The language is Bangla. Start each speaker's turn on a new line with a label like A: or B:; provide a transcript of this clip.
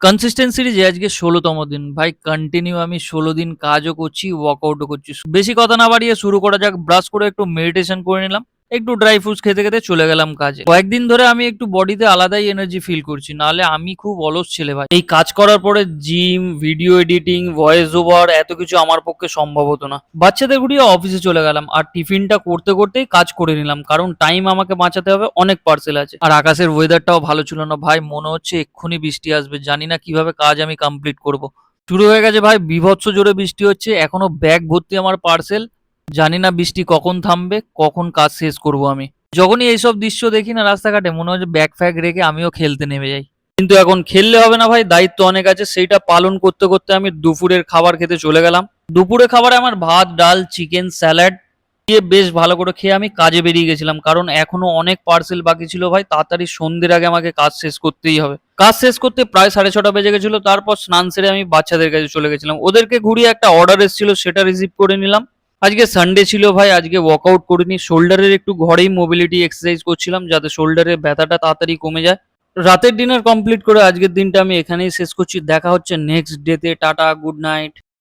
A: কনসিস্টেন্সির যে আজকে ১৬তম দিন। ভাই কন্টিনিউ আমি ১৬ দিন কাজও করছি, ওয়ার্কআউটও করছি। বেশি কথা না বাড়িয়ে শুরু করা যাক। ব্রাশ করে একটু মেডিটেশন করে নিলাম। একটু ড্রাই ফ্রুটস খেতে, খেতে চলে গেলাম কাজে। কয়েকদিন ধরে আমি একটু বডিতে আলাদাই এনার্জি ফিল করছি। নাহলে আমি খুব অলস ছেলে ভাই। এই কাজ করার পরে gym, video editing, voice over এত কিছু আমার পক্ষে সম্ভব হতো না। বাচ্চাদের ঘুরিয়ে অফিসে চলে গেলাম। আর টিফিনটা করতে, করতেই কাজ করে নিলাম। কারণ টাইম আমাকে বাঁচাতে হবে, অনেক পার্সেল আছে। আর আকাশের ওয়েদারটাও ভালো ছিল না ভাই। মনে হচ্ছে এক্ষুনি বৃষ্টি আসবে। জানি না কিভাবে কাজ আমি কমপ্লিট করব। শুরু হয়ে গেছে ভাই, বীভৎস জোরে বৃষ্টি হচ্ছে। এখনো ব্যাগ ভর্তি আমার পার্সেল। জানি না বৃষ্টি কখন থামবে, কখন কাজ শেষ করব আমি। যখনই এইসব দৃশ্য দেখি না রাস্তাঘাটে, মনে হচ্ছে ব্যাগ ফ্যাগ রেখে আমিও খেলতে নেমে যাই। কিন্তু এখন খেললে হবে না ভাই, দায়িত্ব অনেক আছে। সেইটা পালন করতে করতে আমি দুপুরের খাবার খেতে চলে গেলাম। দুপুরে খাবারে আমার ভাত, ডাল, চিকেন, স্যালাড দিয়ে বেশ ভালো করে খেয়ে আমি কাজে বেরিয়ে গেছিলাম। কারণ এখনো অনেক পার্সেল বাকি ছিল ভাই। তাড়াতাড়ি সন্ধ্যের আগে আমাকে কাজ শেষ করতেই হবে। কাজ শেষ করতে প্রায় 6:30 বেজে গেছিল। তারপর স্নান সেরে আমি বাচ্চাদের কাছে চলে গেছিলাম। ওদেরকে ঘুরিয়ে একটা অর্ডার এসেছিল, সেটা রিসিভ করে নিলাম। আজকে সানডে ছিল ভাই, আজকে ওয়ার্কআউট করিনি। শোল্ডারের একটু ঘরেই মোবিলিটি এক্সারসাইজ করছিলাম, যাতে শোল্ডারের ব্যথাটা তাড়াতাড়ি কমে যায়। রাতের ডিনার কমপ্লিট করে আজকের দিনটা আমি এখানেই শেষ করছি। দেখা হচ্ছে নেক্সট ডেতে। Tata, good night.